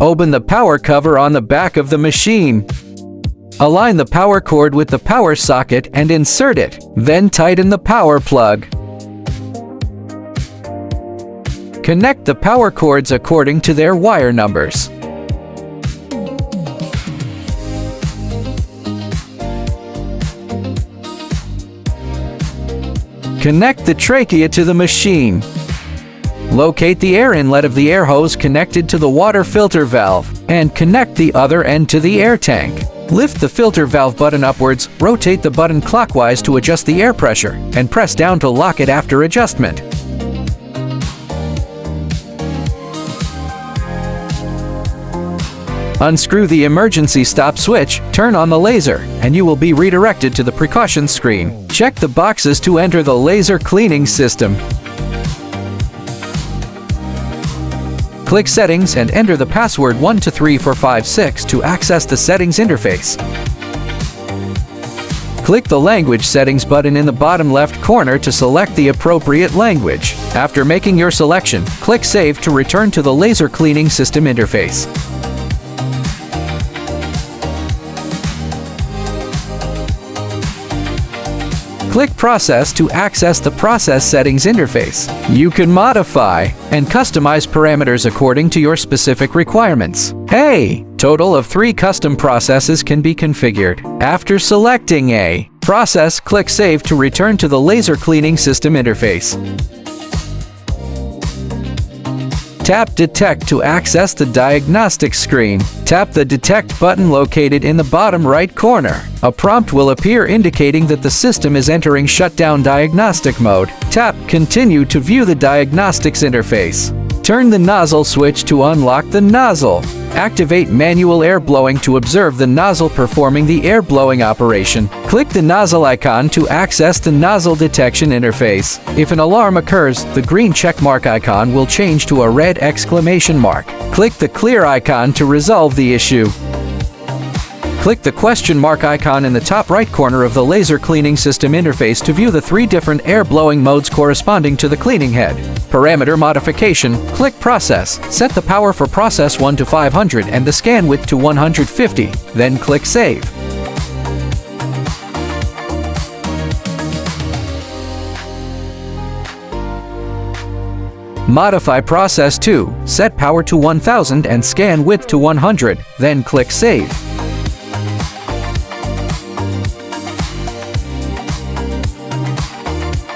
Open the power cover on the back of the machine. Align the power cord with the power socket and insert it. Then tighten the power plug. Connect the power cords according to their wire numbers. Connect the trachea to the machine. Locate the air inlet of the air hose connected to the water filter valve, and connect the other end to the air tank. Lift the filter valve button upwards, rotate the button clockwise to adjust the air pressure, and press down to lock it after adjustment. Unscrew the emergency stop switch, turn on the laser, and you will be redirected to the precautions screen. Check the boxes to enter the laser cleaning system. Click Settings and enter the password 123456 to access the settings interface. Click the Language Settings button in the bottom left corner to select the appropriate language. After making your selection, click Save to return to the laser cleaning system interface. Click Process to access the Process Settings interface. You can modify and customize parameters according to your specific requirements. A total of 3 custom processes can be configured. After selecting a process, click Save to return to the laser cleaning system interface. Tap Detect to access the diagnostic screen. Tap the Detect button located in the bottom right corner. A prompt will appear indicating that the system is entering shutdown diagnostic mode. Tap Continue to view the diagnostics interface. Turn the nozzle switch to unlock the nozzle. Activate manual air blowing to observe the nozzle performing the air blowing operation. Click the nozzle icon to access the nozzle detection interface. If an alarm occurs, the green checkmark icon will change to a red exclamation mark. Click the clear icon to resolve the issue. Click the question mark icon in the top right corner of the laser cleaning system interface to view the 3 different air blowing modes corresponding to the cleaning head. Parameter modification, click Process. Set the power for process 1 to 500 and the scan width to 150, then click Save. Modify process 2, set power to 1000 and scan width to 100, then click Save.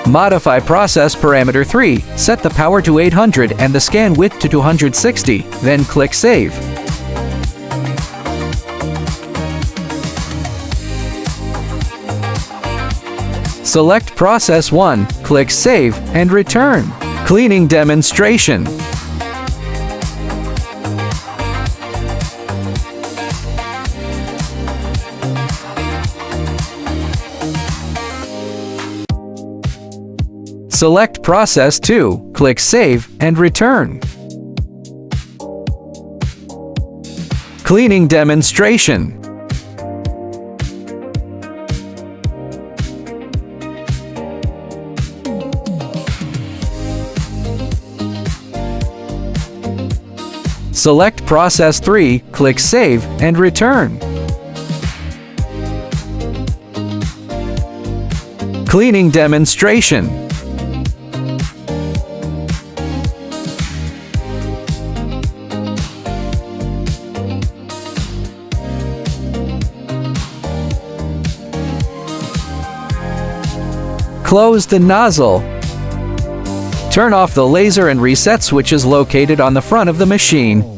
Modify process parameter 3, set the power to 800 and the scan width to 260, then click Save. Select process 1, click Save, and return. Cleaning demonstration. Select Process 2, click Save, and return. Cleaning demonstration. Select Process 3, click Save, and return. Cleaning demonstration. Close the nozzle. Turn off the laser and reset switches located on the front of the machine.